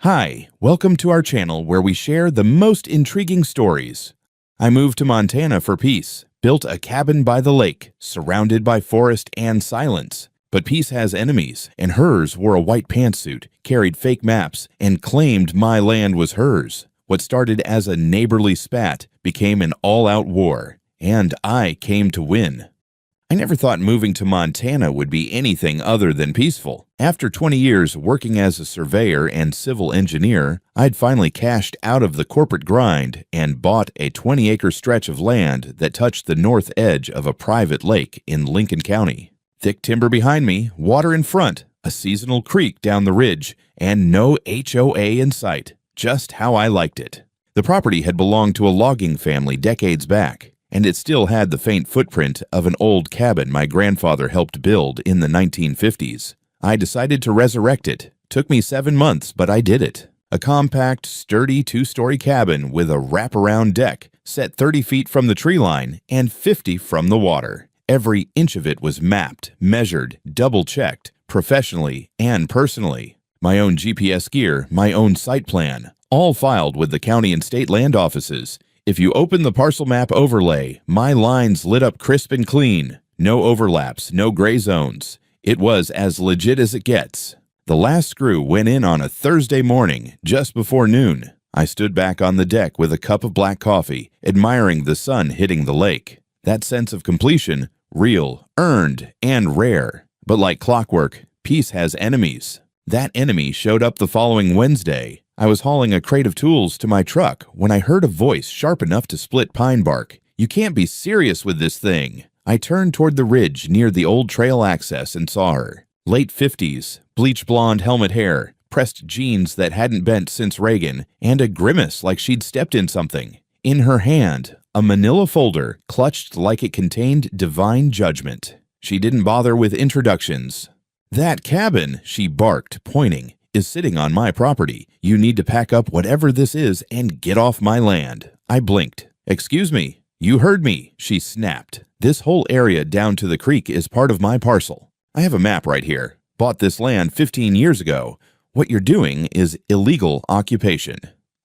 Hi, welcome to our channel where we share the most intriguing stories. I moved to Montana for peace, built a cabin by the lake, surrounded by forest and silence. But peace has enemies, and hers wore a white pantsuit, carried fake maps, and claimed my land was hers. What started as a neighborly spat became an all-out war, and I came to win. I never thought moving to Montana would be anything other than peaceful. After 20 years working as a surveyor and civil engineer, I'd finally cashed out of the corporate grind and bought a 20-acre stretch of land that touched the north edge of a private lake in Lincoln County. Thick timber behind me, water in front, a seasonal creek down the ridge, and no HOA in sight. Just how I liked it. The property had belonged to a logging family decades back, and it still had the faint footprint of an old cabin my grandfather helped build in the 1950s. I decided to resurrect it. Took me 7 months, but I did it. A compact, sturdy 2-story cabin with a wraparound deck, set 30 feet from the tree line and 50 from the water. Every inch of it was mapped, measured, double-checked, professionally and personally. My own GPS gear, my own site plan, all filed with the county and state land offices. If you open the parcel map overlay, my lines lit up crisp and clean. No overlaps, no gray zones. It was as legit as it gets. The last screw went in on a Thursday morning, just before noon. I stood back on the deck with a cup of black coffee, admiring the sun hitting the lake. That sense of completion, real, earned, and rare. But like clockwork, peace has enemies. That enemy showed up the following Wednesday. I was hauling a crate of tools to my truck when I heard a voice sharp enough to split pine bark. "You can't be serious with this thing." I turned toward the ridge near the old trail access and saw her. Late 50s, bleach blonde helmet hair, pressed jeans that hadn't bent since Reagan, and a grimace like she'd stepped in something. In her hand, a manila folder clutched like it contained divine judgment. She didn't bother with introductions. "That cabin," she barked, pointing, "is sitting on my property. You need to pack up whatever this is and get off my land." I blinked. "Excuse me." "You heard me," she snapped. "This whole area down to the creek is part of my parcel. I have a map right here. Bought this land 15 years ago. What you're doing is illegal occupation."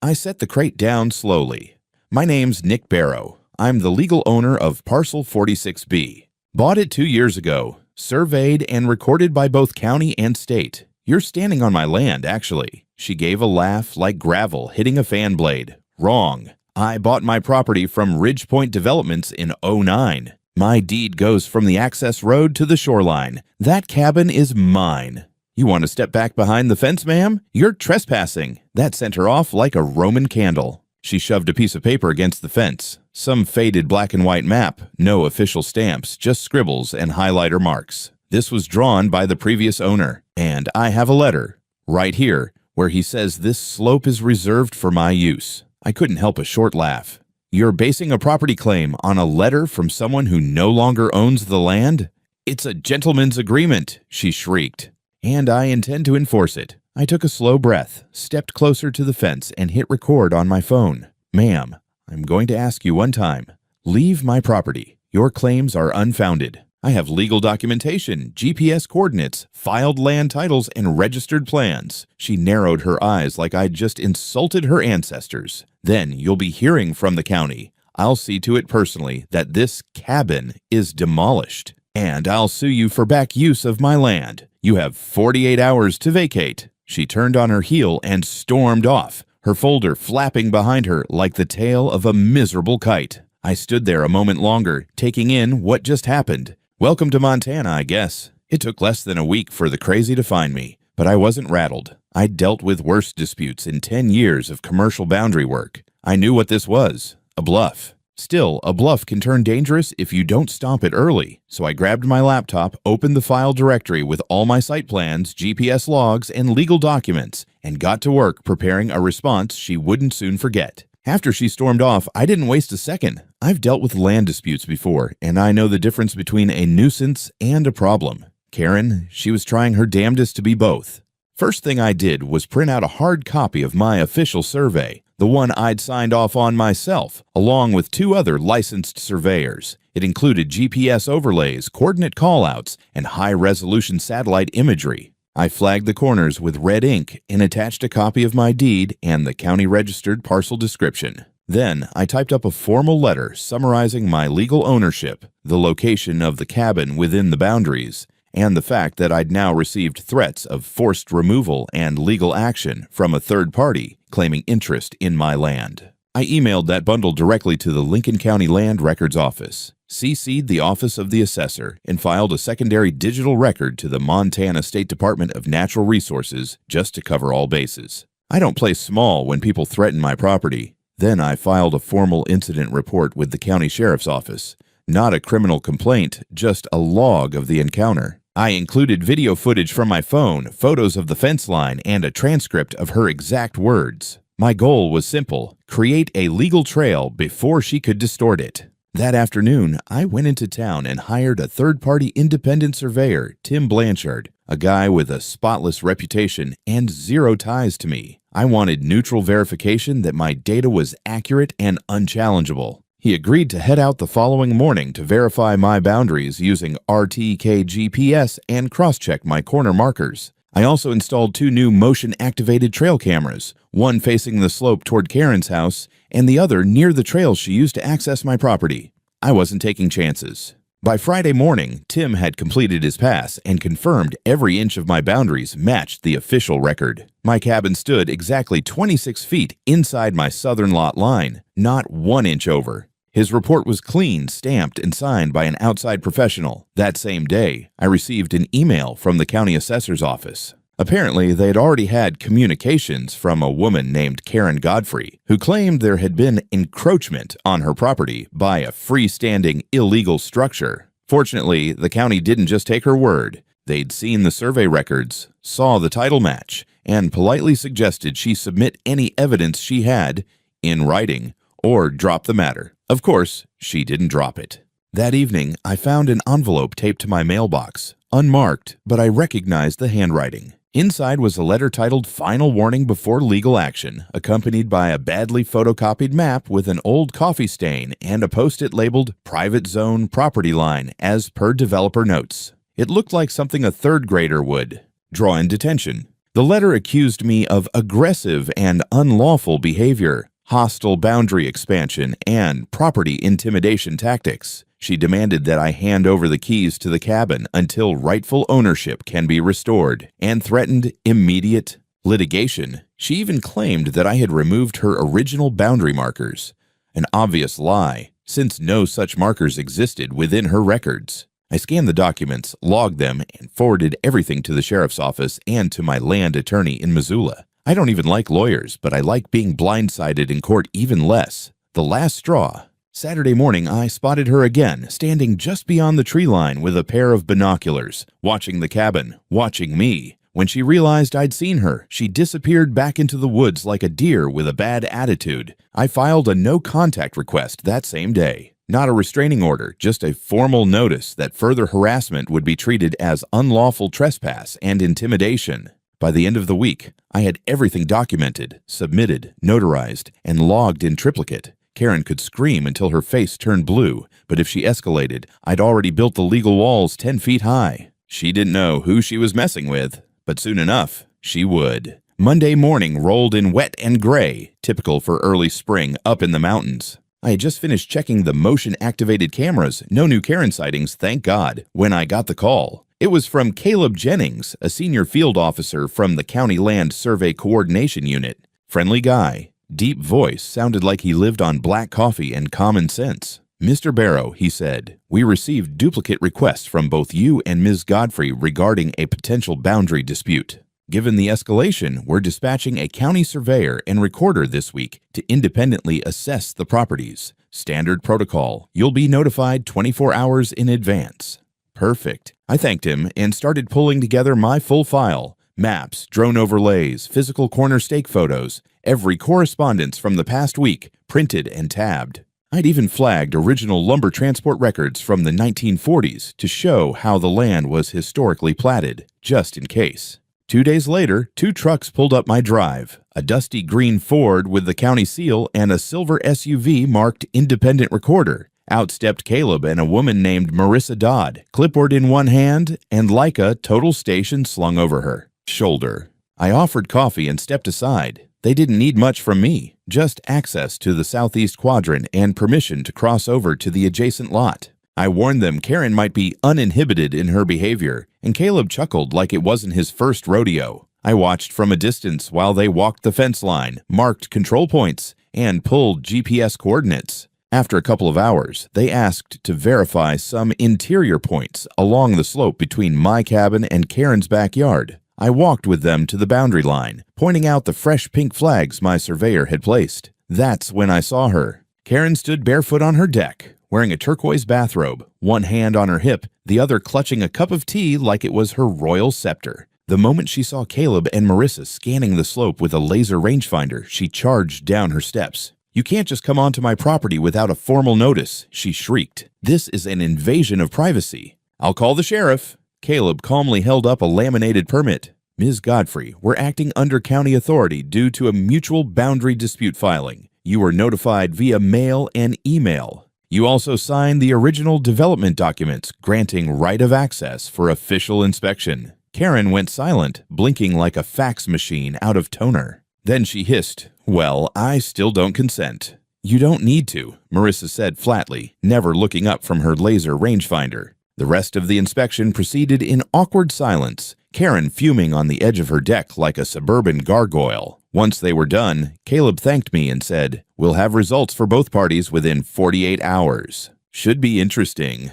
I set the crate down slowly. "My name's Nick Barrow. I'm the legal owner of Parcel 46B. Bought it 2 years ago. Surveyed and recorded by both county and state. You're standing on my land, actually." She gave a laugh like gravel hitting a fan blade. "Wrong. I bought my property from Ridgepoint Developments in '09. My deed goes from the access road to the shoreline. That cabin is mine." "You want to step back behind the fence, ma'am? You're trespassing." That sent her off like a Roman candle. She shoved a piece of paper against the fence. Some faded black and white map, no official stamps, just scribbles and highlighter marks. This was drawn by the previous owner, and I have a letter, right here, where he says this slope is reserved for my use. I couldn't help a short laugh. "You're basing a property claim on a letter from someone who no longer owns the land? It's a gentleman's agreement," she shrieked. "And I intend to enforce it." I took a slow breath, stepped closer to the fence, and hit record on my phone. "Ma'am, I'm going to ask you one time. Leave my property. Your claims are unfounded. I have legal documentation, GPS coordinates, filed land titles, and registered plans." She narrowed her eyes like I'd just insulted her ancestors. "Then you'll be hearing from the county. I'll see to it personally that this cabin is demolished. And I'll sue you for back use of my land. You have 48 hours to vacate." She turned on her heel and stormed off, her folder flapping behind her like the tail of a miserable kite. I stood there a moment longer, taking in what just happened. Welcome to Montana, I guess. It took less than a week for the crazy to find me, but I wasn't rattled. I'd dealt with worse disputes in 10 years of commercial boundary work. I knew what this was, a bluff. Still, a bluff can turn dangerous if you don't stomp it early. So I grabbed my laptop, opened the file directory with all my site plans, GPS logs, and legal documents, and got to work preparing a response she wouldn't soon forget. After she stormed off, I didn't waste a second. I've dealt with land disputes before, and I know the difference between a nuisance and a problem. Karen, she was trying her damnedest to be both. First thing I did was print out a hard copy of my official survey, the one I'd signed off on myself, along with 2 other licensed surveyors. It included GPS overlays, coordinate callouts, and high-resolution satellite imagery. I flagged the corners with red ink and attached a copy of my deed and the county-registered parcel description. Then I typed up a formal letter summarizing my legal ownership, the location of the cabin within the boundaries, and the fact that I'd now received threats of forced removal and legal action from a third party claiming interest in my land. I emailed that bundle directly to the Lincoln County Land Records Office, CC'd the Office of the Assessor, and filed a secondary digital record to the Montana State Department of Natural Resources just to cover all bases. I don't play small when people threaten my property. Then I filed a formal incident report with the county sheriff's office. Not a criminal complaint, just a log of the encounter. I included video footage from my phone, photos of the fence line, and a transcript of her exact words. My goal was simple: create a legal trail before she could distort it. That afternoon, I went into town and hired a third-party independent surveyor, Tim Blanchard, a guy with a spotless reputation and zero ties to me. I wanted neutral verification that my data was accurate and unchallengeable. He agreed to head out the following morning to verify my boundaries using RTK GPS and cross-check my corner markers. I also installed 2 new motion-activated trail cameras, one facing the slope toward Karen's house and the other near the trail she used to access my property. I wasn't taking chances. By Friday morning, Tim had completed his pass and confirmed every inch of my boundaries matched the official record. My cabin stood exactly 26 feet inside my southern lot line, not 1 inch over. His report was clean, stamped, and signed by an outside professional. That same day, I received an email from the county assessor's office. Apparently, they had already had communications from a woman named Karen Godfrey, who claimed there had been encroachment on her property by a freestanding illegal structure. Fortunately, the county didn't just take her word. They'd seen the survey records, saw the title match, and politely suggested she submit any evidence she had in writing or drop the matter. Of course, she didn't drop it. That evening, I found an envelope taped to my mailbox, unmarked, but I recognized the handwriting. Inside was a letter titled "Final Warning Before Legal Action," accompanied by a badly photocopied map with an old coffee stain and a post-it labeled "Private Zone Property Line as per developer notes." It looked like something a third grader would draw in detention. The letter accused me of aggressive and unlawful behavior, hostile boundary expansion, and property intimidation tactics. She demanded that I hand over the keys to the cabin until rightful ownership can be restored, and threatened immediate litigation. She even claimed that I had removed her original boundary markers. An obvious lie, since no such markers existed within her records. I scanned the documents, logged them, and forwarded everything to the sheriff's office and to my land attorney in Missoula. I don't even like lawyers, but I like being blindsided in court even less. The last straw. Saturday morning, I spotted her again, standing just beyond the tree line with a pair of binoculars, watching the cabin, watching me. When she realized I'd seen her, she disappeared back into the woods like a deer with a bad attitude. I filed a no-contact request that same day. Not a restraining order, just a formal notice that further harassment would be treated as unlawful trespass and intimidation. By the end of the week, I had everything documented, submitted, notarized, and logged in triplicate. Karen could scream until her face turned blue, but if she escalated, I'd already built the legal walls 10 feet high. She didn't know who she was messing with, but soon enough, she would. Monday morning rolled in wet and gray, typical for early spring up in the mountains. I had just finished checking the motion-activated cameras, no new Karen sightings, thank God, when I got the call. It was from Caleb Jennings, a senior field officer from the County Land Survey Coordination Unit. Friendly guy. Deep voice, sounded like he lived on black coffee and common sense. "Mr. Barrow," he said, "we received duplicate requests from both you and Ms. Godfrey regarding a potential boundary dispute. Given the escalation, we're dispatching a county surveyor and recorder this week to independently assess the properties. Standard protocol. You'll be notified 24 hours in advance." Perfect. I thanked him and started pulling together my full file. Maps, drone overlays, physical corner stake photos, every correspondence from the past week, printed and tabbed. I'd even flagged original lumber transport records from the 1940s to show how the land was historically platted, just in case. 2 days later, 2 trucks pulled up my drive, a dusty green Ford with the county seal and a silver SUV marked Independent Recorder. Out stepped Caleb and a woman named Marissa Dodd, clipboard in one hand and Leica total station slung over her. Shoulder. I offered coffee and stepped aside. They didn't need much from me, just access to the southeast quadrant and permission to cross over to the adjacent lot. I warned them Karen might be uninhibited in her behavior, and Caleb chuckled like it wasn't his first rodeo. I watched from a distance while they walked the fence line, marked control points, and pulled GPS coordinates. After a couple of hours, they asked to verify some interior points along the slope between my cabin and Karen's backyard. I walked with them to the boundary line, pointing out the fresh pink flags my surveyor had placed. That's when I saw her. Karen stood barefoot on her deck, wearing a turquoise bathrobe, one hand on her hip, the other clutching a cup of tea like it was her royal scepter. The moment she saw Caleb and Marissa scanning the slope with a laser rangefinder, she charged down her steps. "You can't just come onto my property without a formal notice," she shrieked. "This is an invasion of privacy." "I'll call the sheriff." Caleb calmly held up a laminated permit. "Ms. Godfrey, we're acting under county authority due to a mutual boundary dispute filing. You were notified via mail and email. You also signed the original development documents granting right of access for official inspection." Karen went silent, blinking like a fax machine out of toner. Then she hissed, "Well, I still don't consent." "You don't need to," Marissa said flatly, never looking up from her laser rangefinder. The rest of the inspection proceeded in awkward silence, Karen fuming on the edge of her deck like a suburban gargoyle. Once they were done, Caleb thanked me and said, "We'll have results for both parties within 48 hours. Should be interesting."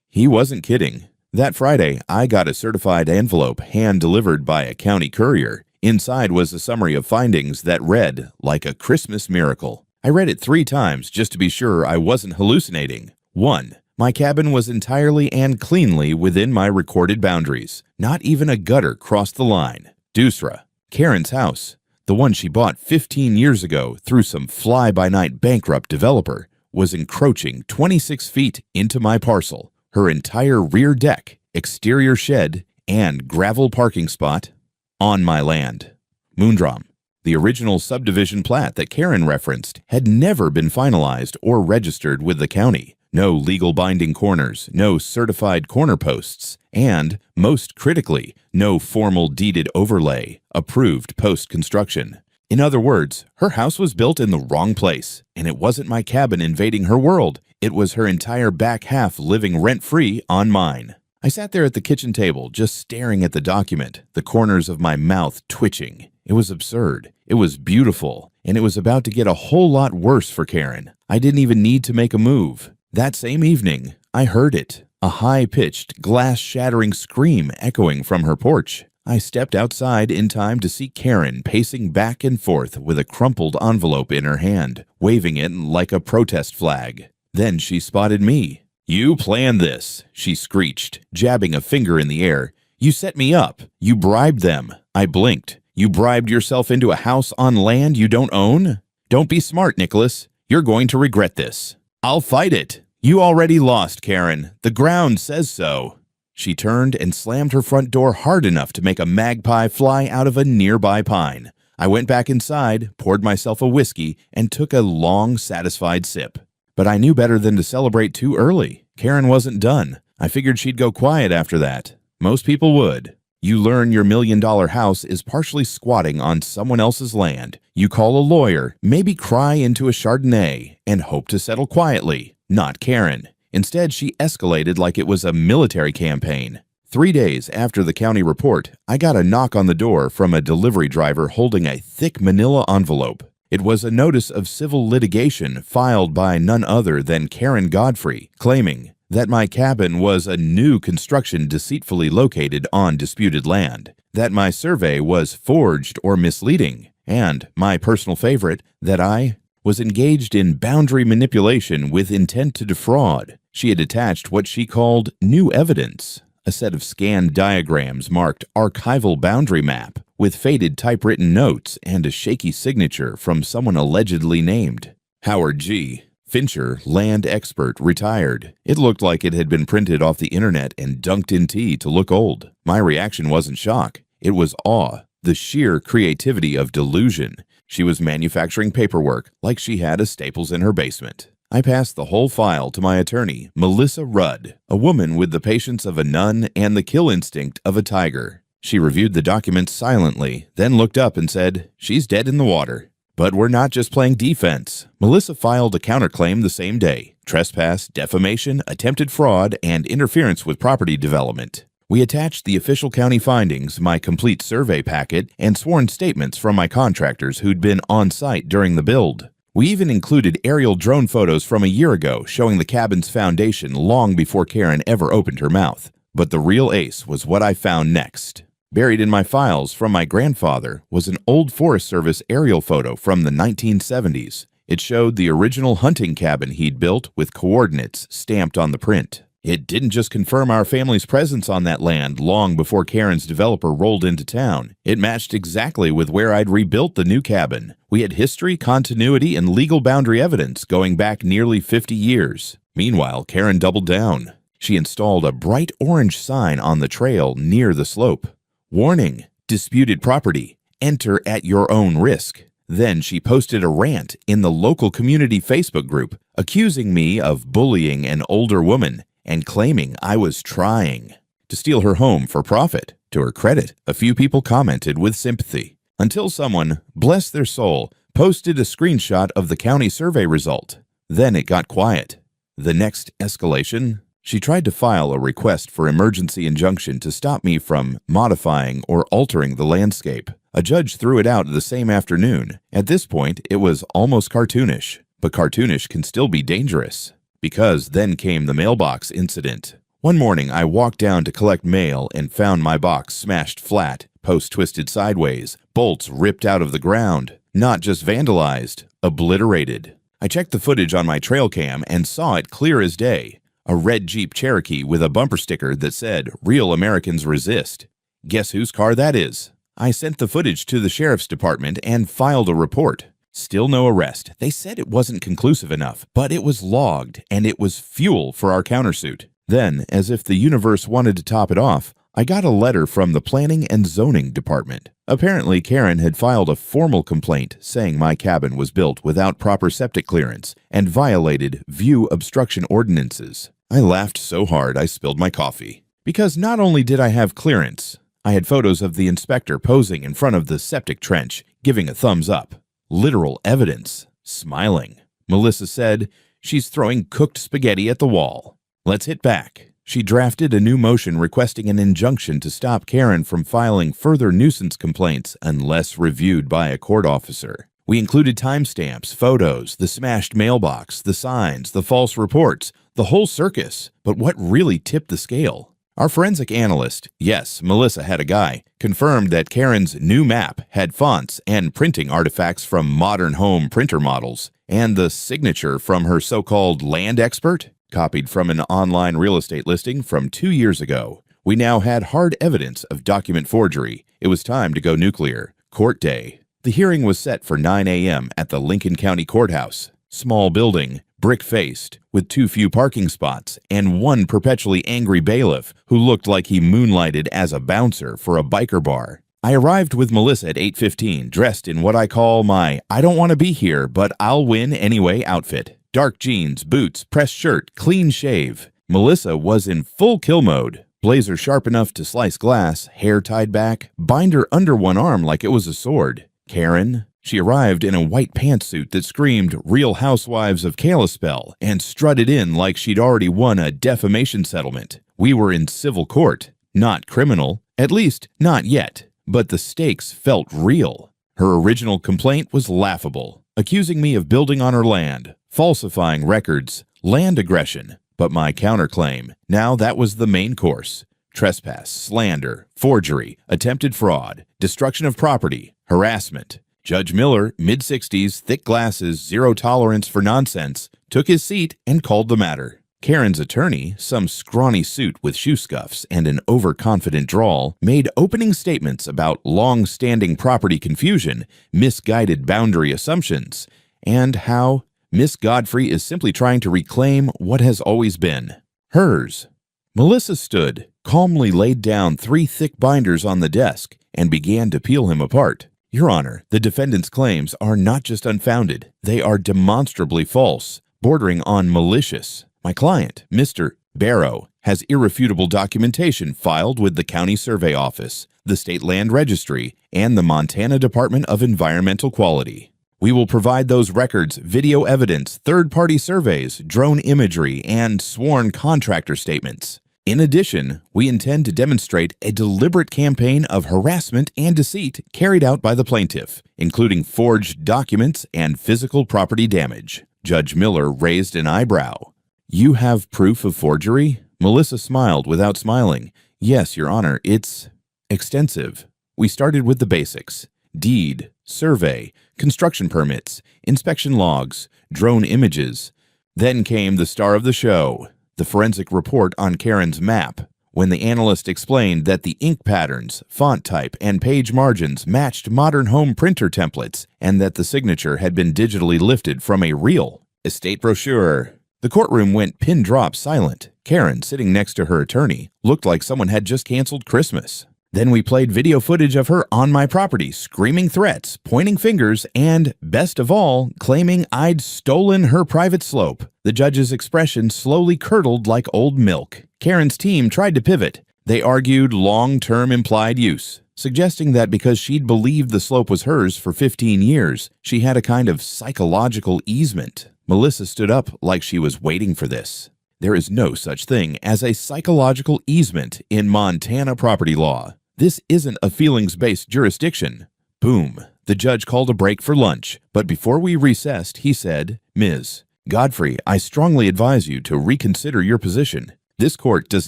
He wasn't kidding. That Friday, I got a certified envelope hand-delivered by a county courier. Inside was a summary of findings that read like a Christmas miracle. I read it 3 times just to be sure I wasn't hallucinating. 1. My cabin was entirely and cleanly within my recorded boundaries. Not even a gutter crossed the line. Dusra. Karen's house, the one she bought 15 years ago through some fly-by-night bankrupt developer, was encroaching 26 feet into my parcel. Her entire rear deck, exterior shed, and gravel parking spot on my land. Moondrom. The original subdivision plat that Karen referenced had never been finalized or registered with the county. No legal binding corners, no certified corner posts, and, most critically, no formal deeded overlay, approved post-construction. In other words, her house was built in the wrong place, and it wasn't my cabin invading her world. It was her entire back half living rent-free on mine. I sat there at the kitchen table, just staring at the document, the corners of my mouth twitching. It was absurd. It was beautiful, and it was about to get a whole lot worse for Karen. I didn't even need to make a move. That same evening, I heard it, a high-pitched, glass-shattering scream echoing from her porch. I stepped outside in time to see Karen pacing back and forth with a crumpled envelope in her hand, waving it like a protest flag. Then she spotted me. "You planned this," she screeched, jabbing a finger in the air. "You set me up. You bribed them." I blinked. "You bribed yourself into a house on land you don't own? Don't be smart, Nicholas. You're going to regret this." "I'll fight it." "You already lost, Karen. The ground says so." She turned and slammed her front door hard enough to make a magpie fly out of a nearby pine. I went back inside, poured myself a whiskey, and took a long, satisfied sip. But I knew better than to celebrate too early. Karen wasn't done. I figured she'd go quiet after that. Most people would. You learn your $1,000,000 house is partially squatting on someone else's land. You call a lawyer, maybe cry into a Chardonnay, and hope to settle quietly. Not Karen. Instead, she escalated like it was a military campaign. 3 days after the county report, I got a knock on the door from a delivery driver holding a thick manila envelope. It was a notice of civil litigation filed by none other than Karen Godfrey, claiming that my cabin was a new construction deceitfully located on disputed land, that my survey was forged or misleading, and, my personal favorite, that I was engaged in boundary manipulation with intent to defraud. She had attached what she called new evidence, a set of scanned diagrams marked archival boundary map, with faded typewritten notes and a shaky signature from someone allegedly named Howard G. Fincher, land expert, retired. It looked like it had been printed off the internet and dunked in tea to look old. My reaction wasn't shock. It was awe, the sheer creativity of delusion. She was manufacturing paperwork like she had a Staples in her basement. I passed the whole file to my attorney, Melissa Rudd, a woman with the patience of a nun and the kill instinct of a tiger. She reviewed the documents silently, then looked up and said, "She's dead in the water." But we're not just playing defense. Melissa filed a counterclaim the same day: trespass, defamation, attempted fraud, and interference with property development. We attached the official county findings, my complete survey packet, and sworn statements from my contractors who'd been on site during the build. We even included aerial drone photos from a year ago showing the cabin's foundation long before Karen ever opened her mouth. But the real ace was what I found next. Buried in my files from my grandfather was an old Forest Service aerial photo from the 1970s. It showed the original hunting cabin he'd built with coordinates stamped on the print. It didn't just confirm our family's presence on that land long before Karen's developer rolled into town. It matched exactly with where I'd rebuilt the new cabin. We had history, continuity, and legal boundary evidence going back nearly 50 years. Meanwhile, Karen doubled down. She installed a bright orange sign on the trail near the slope. "Warning, disputed property. Enter at your own risk." Then she posted a rant in the local community Facebook group, accusing me of bullying an older woman and claiming I was trying to steal her home for profit. To her credit, a few people commented with sympathy, until someone, bless their soul, posted a screenshot of the county survey result. Then it got quiet. The next escalation: she tried to file a request for emergency injunction to stop me from modifying or altering the landscape. A judge threw it out the same afternoon. At this point, it was almost cartoonish. But cartoonish can still be dangerous. Because then came the mailbox incident. One morning, I walked down to collect mail and found my box smashed flat, post twisted sideways, bolts ripped out of the ground. Not just vandalized, obliterated. I checked the footage on my trail cam and saw it clear as day. A red Jeep Cherokee with a bumper sticker that said, "Real Americans Resist." Guess whose car that is? I sent the footage to the sheriff's department and filed a report. Still no arrest. They said it wasn't conclusive enough, but it was logged, and it was fuel for our countersuit. Then, as if the universe wanted to top it off, I got a letter from the Planning and Zoning Department. Apparently, Karen had filed a formal complaint saying my cabin was built without proper septic clearance and violated view obstruction ordinances. I laughed so hard I spilled my coffee. Because not only did I have clearance, I had photos of the inspector posing in front of the septic trench, giving a thumbs up. Literal evidence. Smiling. Melissa said, "She's throwing cooked spaghetti at the wall. Let's hit back." She drafted a new motion requesting an injunction to stop Karen from filing further nuisance complaints unless reviewed by a court officer. We included timestamps, photos, the smashed mailbox, the signs, the false reports, the whole circus. But what really tipped the scale? Our forensic analyst, yes, Melissa had a guy, confirmed that Karen's new map had fonts and printing artifacts from modern home printer models, and the signature from her so-called land expert, copied from an online real estate listing from 2 years ago. We now had hard evidence of document forgery. It was time to go nuclear. Court day. The hearing was set for 9 a.m. at the Lincoln County Courthouse. Small building, brick-faced, with too few parking spots, and one perpetually angry bailiff who looked like he moonlighted as a bouncer for a biker bar. I arrived with Melissa at 8:15, dressed in what I call my "I don't want to be here, but I'll win anyway" outfit. Dark jeans, boots, pressed shirt, clean shave. Melissa was in full kill mode. Blazer sharp enough to slice glass, hair tied back, binder under one arm like it was a sword. Karen? She arrived in a white pantsuit that screamed Real Housewives of Kalispell and strutted in like she'd already won a defamation settlement. We were in civil court, not criminal, at least not yet, but the stakes felt real. Her original complaint was laughable, accusing me of building on her land, falsifying records, land aggression. But my counterclaim, now that was the main course: trespass, slander, forgery, attempted fraud, destruction of property, harassment. Judge Miller, mid-60s, thick glasses, zero tolerance for nonsense, took his seat and called the matter. Karen's attorney, some scrawny suit with shoe scuffs and an overconfident drawl, made opening statements about long-standing property confusion, misguided boundary assumptions, and how Miss Godfrey is simply trying to reclaim what has always been hers. Melissa stood, calmly laid down 3 thick binders on the desk, and began to peel him apart. Your Honor, the defendant's claims are not just unfounded, they are demonstrably false, bordering on malicious. My client, Mr. Barrow, has irrefutable documentation filed with the County Survey Office, the State Land Registry, and the Montana Department of Environmental Quality. We will provide those records, video evidence, third-party surveys, drone imagery, and sworn contractor statements. In addition, we intend to demonstrate a deliberate campaign of harassment and deceit carried out by the plaintiff, including forged documents and physical property damage. Judge Miller raised an eyebrow. "You have proof of forgery?" Melissa smiled without smiling. "Yes, Your Honor, it's extensive. We started with the basics: deed, survey, construction permits, inspection logs, drone images. Then came the star of the show, the forensic report on Karen's map, when the analyst explained that the ink patterns, font type, and page margins matched modern home printer templates and that the signature had been digitally lifted from a real estate brochure." The courtroom went pin-drop silent. Karen, sitting next to her attorney, looked like someone had just canceled Christmas. Then we played video footage of her on my property, screaming threats, pointing fingers, and, best of all, claiming I'd stolen her private slope. The judge's expression slowly curdled like old milk. Karen's team tried to pivot. They argued long-term implied use, suggesting that because she'd believed the slope was hers for 15 years, she had a kind of psychological easement. Melissa stood up like she was waiting for this. There is no such thing as a psychological easement in Montana property law. This isn't a feelings-based jurisdiction. Boom. The judge called a break for lunch, but before we recessed, he said, "Ms. Godfrey, I strongly advise you to reconsider your position. This court does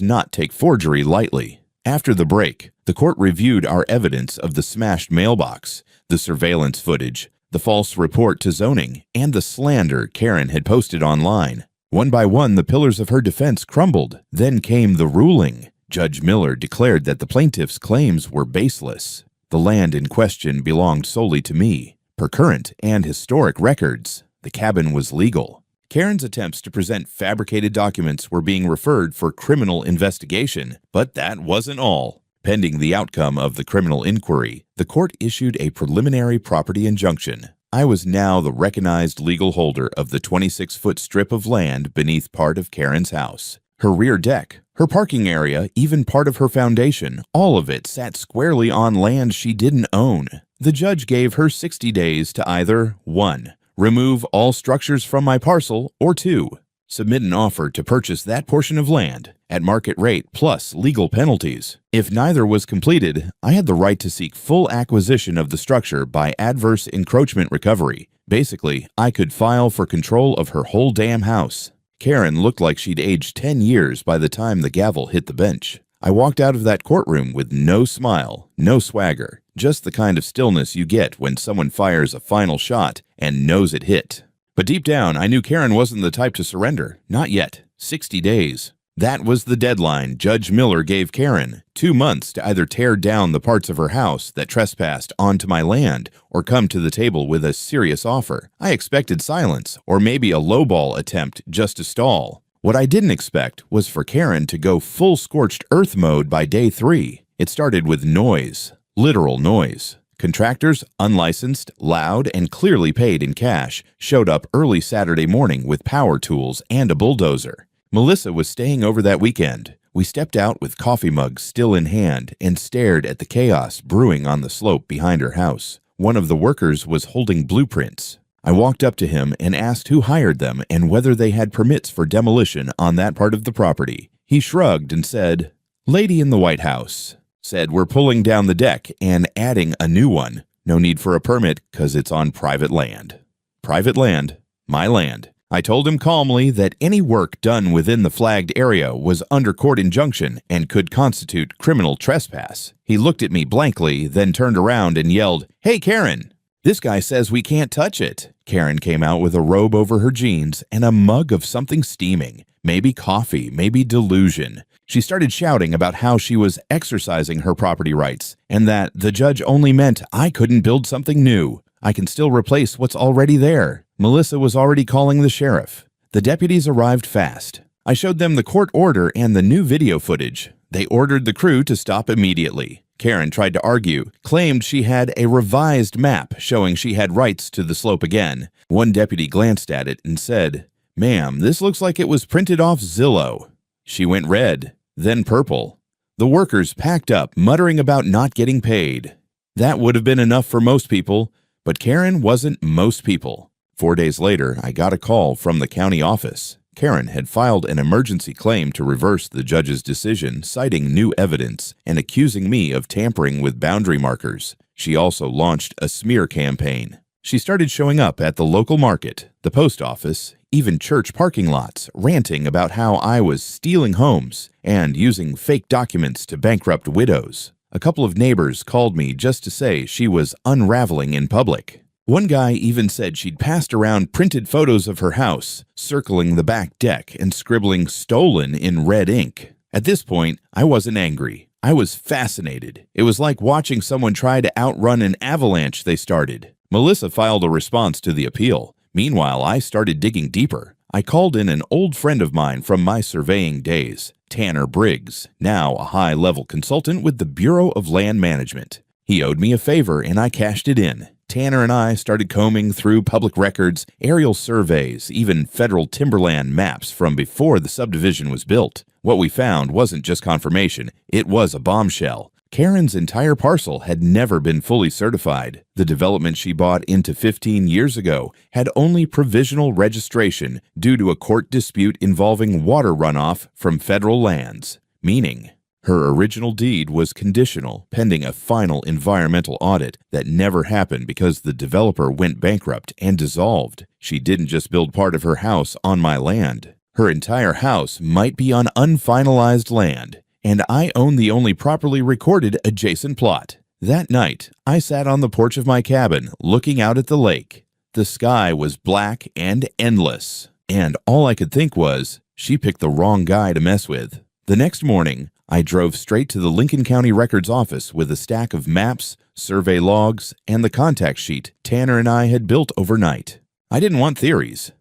not take forgery lightly." After the break, the court reviewed our evidence of the smashed mailbox, the surveillance footage, the false report to zoning, and the slander Karen had posted online. One by one, the pillars of her defense crumbled. Then came the ruling. Judge Miller declared that the plaintiff's claims were baseless. The land in question belonged solely to me. Per current and historic records, the cabin was legal. Karen's attempts to present fabricated documents were being referred for criminal investigation, but that wasn't all. Pending the outcome of the criminal inquiry, the court issued a preliminary property injunction. I was now the recognized legal holder of the 26-foot strip of land beneath part of Karen's house. Her rear deck, her parking area, even part of her foundation, all of it sat squarely on land she didn't own. The judge gave her 60 days to either 1. Remove all structures from my parcel, or 2. Submit an offer to purchase that portion of land at market rate plus legal penalties. If neither was completed, I had the right to seek full acquisition of the structure by adverse encroachment recovery. Basically, I could file for control of her whole damn house. Karen looked like she'd aged 10 years by the time the gavel hit the bench. I walked out of that courtroom with no smile, no swagger, just the kind of stillness you get when someone fires a final shot and knows it hit. But deep down, I knew Karen wasn't the type to surrender. Not yet. 60 days. That was the deadline Judge Miller gave Karen. 2 months to either tear down the parts of her house that trespassed onto my land or come to the table with a serious offer. I expected silence, or maybe a lowball attempt just to stall. What I didn't expect was for Karen to go full scorched earth mode by day 3. It started with noise. Literal noise. Contractors, unlicensed, loud, and clearly paid in cash, showed up early Saturday morning with power tools and a bulldozer. Melissa was staying over that weekend. We stepped out with coffee mugs still in hand and stared at the chaos brewing on the slope behind her house. One of the workers was holding blueprints. I walked up to him and asked who hired them and whether they had permits for demolition on that part of the property. He shrugged and said, "Lady in the White House said we're pulling down the deck and adding a new one. No need for a permit because it's on private land." Private land, my land. I told him calmly that any work done within the flagged area was under court injunction and could constitute criminal trespass. He looked at me blankly, then turned around and yelled, "Hey, Karen! This guy says we can't touch it." Karen came out with a robe over her jeans and a mug of something steaming. Maybe coffee, maybe delusion. She started shouting about how she was exercising her property rights and that the judge only meant I couldn't build something new. I can still replace what's already there. Melissa was already calling the sheriff. The deputies arrived fast. I showed them the court order and the new video footage. They ordered the crew to stop immediately. Karen tried to argue, claimed she had a revised map showing she had rights to the slope again. One deputy glanced at it and said, "Ma'am, this looks like it was printed off Zillow." She went red, then purple. The workers packed up, muttering about not getting paid. That would have been enough for most people, but Karen wasn't most people. 4 days later, I got a call from the county office. Karen had filed an emergency claim to reverse the judge's decision, citing new evidence and accusing me of tampering with boundary markers. She also launched a smear campaign. She started showing up at the local market, the post office, even church parking lots, ranting about how I was stealing homes and using fake documents to bankrupt widows. A couple of neighbors called me just to say she was unraveling in public. One guy even said she'd passed around printed photos of her house, circling the back deck and scribbling "stolen" in red ink. At this point, I wasn't angry. I was fascinated. It was like watching someone try to outrun an avalanche they started. Melissa filed a response to the appeal. Meanwhile, I started digging deeper. I called in an old friend of mine from my surveying days, Tanner Briggs, now a high-level consultant with the Bureau of Land Management. He owed me a favor and I cashed it in. Tanner and I started combing through public records, aerial surveys, even federal timberland maps from before the subdivision was built. What we found wasn't just confirmation, it was a bombshell. Karen's entire parcel had never been fully certified. The development she bought into 15 years ago had only provisional registration due to a court dispute involving water runoff from federal lands, meaning her original deed was conditional pending a final environmental audit that never happened because the developer went bankrupt and dissolved. She didn't just build part of her house on my land. Her entire house might be on unfinalized land, and I own the only properly recorded adjacent plot. That night, I sat on the porch of my cabin, looking out at the lake. The sky was black and endless, and all I could think was, she picked the wrong guy to mess with. The next morning, I drove straight to the Lincoln County Records office with a stack of maps, survey logs, and the contact sheet Tanner and I had built overnight. I didn't want theories.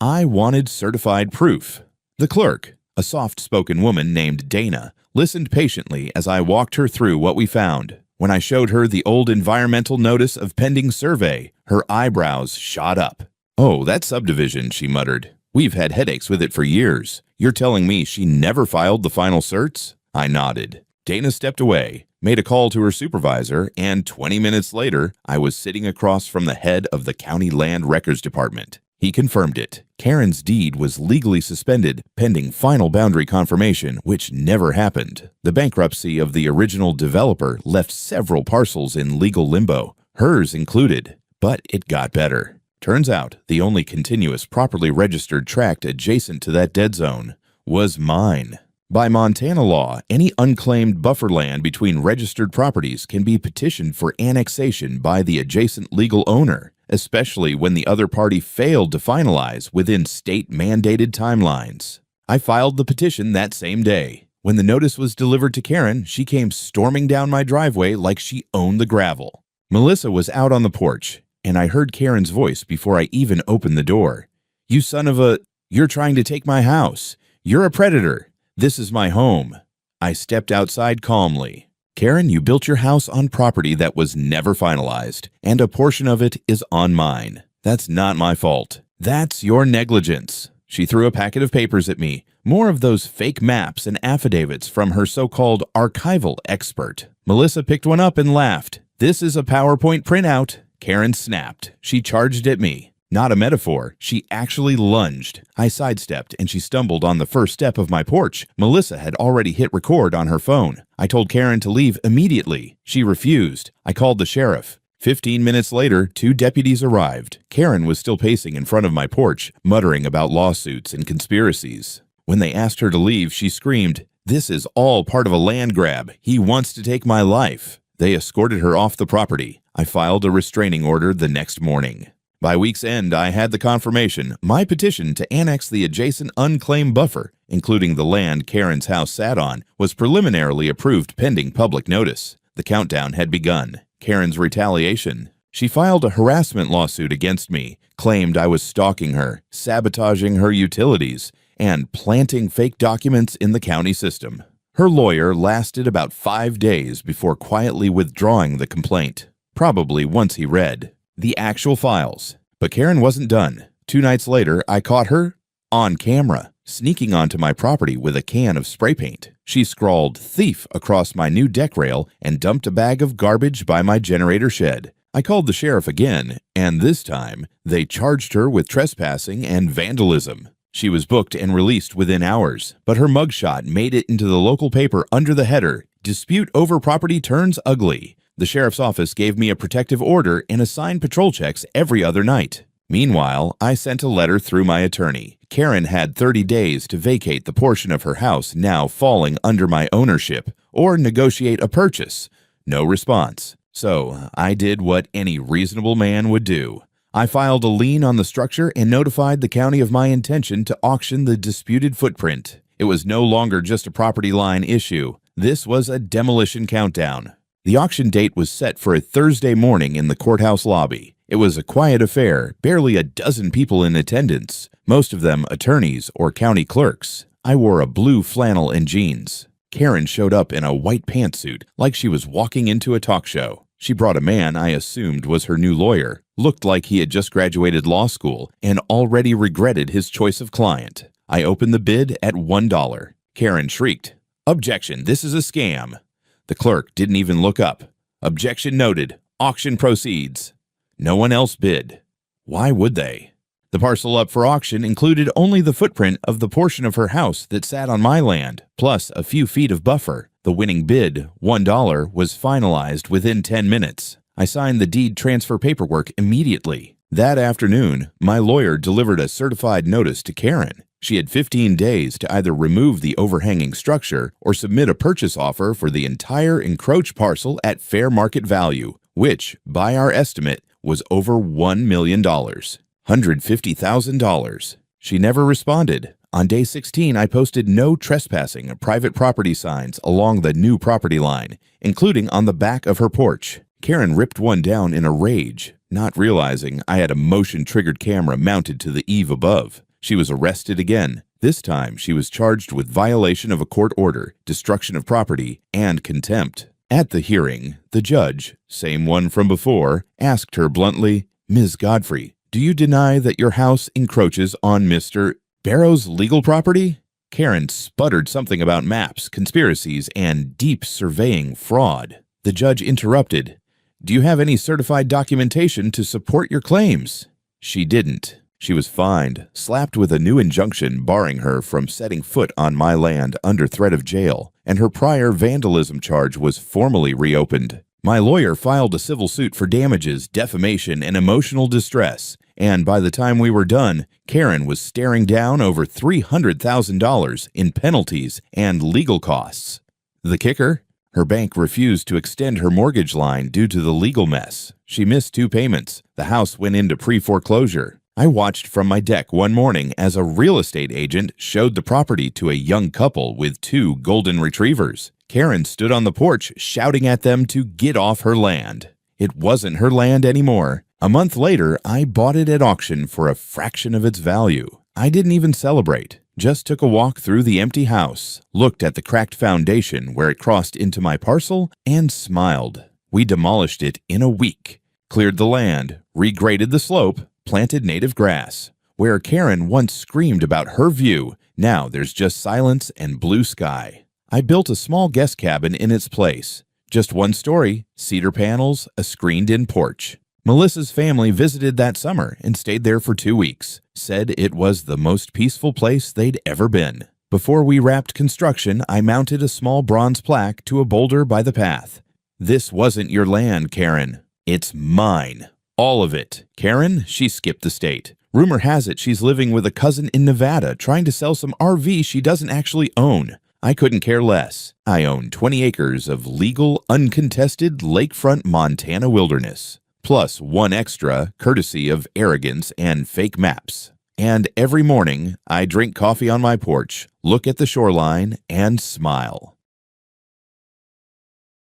I wanted certified proof. The clerk, a soft-spoken woman named Dana, listened patiently as I walked her through what we found. When I showed her the old environmental notice of pending survey, her eyebrows shot up. "Oh, that subdivision," she muttered. "We've had headaches with it for years. You're telling me she never filed the final certs?" I nodded. Dana stepped away, made a call to her supervisor, and 20 minutes later, I was sitting across from the head of the County Land Records Department. He confirmed it. Karen's deed was legally suspended pending final boundary confirmation, which never happened. The bankruptcy of the original developer left several parcels in legal limbo, hers included. But it got better. Turns out the only continuous properly registered tract adjacent to that dead zone was mine. By Montana law, any unclaimed buffer land between registered properties can be petitioned for annexation by the adjacent legal owner, especially when the other party failed to finalize within state-mandated timelines. I filed the petition that same day. When the notice was delivered to Karen, she came storming down my driveway like she owned the gravel. Melissa was out on the porch, and I heard Karen's voice before I even opened the door. "You son of a... You're trying to take my house. You're a predator. This is my home." I stepped outside calmly. "Karen, you built your house on property that was never finalized, and a portion of it is on mine. That's not my fault. That's your negligence." She threw a packet of papers at me, more of those fake maps and affidavits from her so-called archival expert. Melissa picked one up and laughed. "This is a PowerPoint printout." Karen snapped. She charged at me. Not a metaphor, she actually lunged. I sidestepped and she stumbled on the first step of my porch. Melissa had already hit record on her phone. I told Karen to leave immediately. She refused. I called the sheriff. 15 minutes later, 2 deputies arrived. Karen was still pacing in front of my porch, muttering about lawsuits and conspiracies. When they asked her to leave, she screamed, "This is all part of a land grab. He wants to take my life." They escorted her off the property. I filed a restraining order the next morning. By week's end, I had the confirmation. My petition to annex the adjacent unclaimed buffer, including the land Karen's house sat on, was preliminarily approved pending public notice. The countdown had begun. Karen's retaliation. She filed a harassment lawsuit against me, claimed I was stalking her, sabotaging her utilities, and planting fake documents in the county system. Her lawyer lasted about 5 days before quietly withdrawing the complaint, probably once he read the actual files. But Karen wasn't done. 2 nights later, I caught her on camera, sneaking onto my property with a can of spray paint. She scrawled "thief" across my new deck rail and dumped a bag of garbage by my generator shed. I called the sheriff again, and this time, they charged her with trespassing and vandalism. She was booked and released within hours, but her mugshot made it into the local paper under the header, "Dispute over property turns ugly." The sheriff's office gave me a protective order and assigned patrol checks every other night. Meanwhile, I sent a letter through my attorney. Karen had 30 days to vacate the portion of her house now falling under my ownership or negotiate a purchase. No response. So I did what any reasonable man would do. I filed a lien on the structure and notified the county of my intention to auction the disputed footprint. It was no longer just a property line issue. This was a demolition countdown. The auction date was set for a Thursday morning in the courthouse lobby. It was a quiet affair, barely a dozen people in attendance, most of them attorneys or county clerks. I wore a blue flannel and jeans. Karen showed up in a white pantsuit, like she was walking into a talk show. She brought a man I assumed was her new lawyer, looked like he had just graduated law school, and already regretted his choice of client. I opened the bid at $1. Karen shrieked, "Objection, this is a scam." The clerk didn't even look up. "Objection noted. Auction proceeds." No one else bid. Why would they? The parcel up for auction included only the footprint of the portion of her house that sat on my land, plus a few feet of buffer. The winning bid, $1, was finalized within 10 minutes. I signed the deed transfer paperwork immediately. That afternoon, my lawyer delivered a certified notice to Karen. She had 15 days to either remove the overhanging structure or submit a purchase offer for the entire encroached parcel at fair market value, which, by our estimate, was over $1 million. $150,000. She never responded. On day 16, I posted "no trespassing" private property signs along the new property line, including on the back of her porch. Karen ripped one down in a rage, not realizing I had a motion-triggered camera mounted to the eave above. She was arrested again. This time, she was charged with violation of a court order, destruction of property, and contempt. At the hearing, the judge, same one from before, asked her bluntly, "Ms. Godfrey, do you deny that your house encroaches on Mr. Barrow's legal property?" Karen sputtered something about maps, conspiracies, and deep surveying fraud. The judge interrupted. "Do you have any certified documentation to support your claims?" She didn't. She was fined, slapped with a new injunction barring her from setting foot on my land under threat of jail, and her prior vandalism charge was formally reopened. My lawyer filed a civil suit for damages, defamation, and emotional distress, and by the time we were done, Karen was staring down over $300,000 in penalties and legal costs. The kicker? Her bank refused to extend her mortgage line due to the legal mess. She missed 2 payments. The house went into pre-foreclosure. I watched from my deck one morning as a real estate agent showed the property to a young couple with 2 golden retrievers. Karen stood on the porch shouting at them to get off her land. It wasn't her land anymore. A month later, I bought it at auction for a fraction of its value. I didn't even celebrate, just took a walk through the empty house, looked at the cracked foundation where it crossed into my parcel, and smiled. We demolished it in a week, cleared the land, regraded the slope, planted native grass. Where Karen once screamed about her view, now there's just silence and blue sky. I built a small guest cabin in its place. Just 1 story, cedar panels, a screened-in porch. Melissa's family visited that summer and stayed there for 2 weeks. Said it was the most peaceful place they'd ever been. Before we wrapped construction, I mounted a small bronze plaque to a boulder by the path. "This wasn't your land, Karen. It's mine. All of it." Karen, she skipped the state. Rumor has it she's living with a cousin in Nevada trying to sell some RV she doesn't actually own. I couldn't care less. I own 20 acres of legal, uncontested lakefront Montana wilderness, plus 1 extra courtesy of arrogance and fake maps. And every morning, I drink coffee on my porch, look at the shoreline, and smile.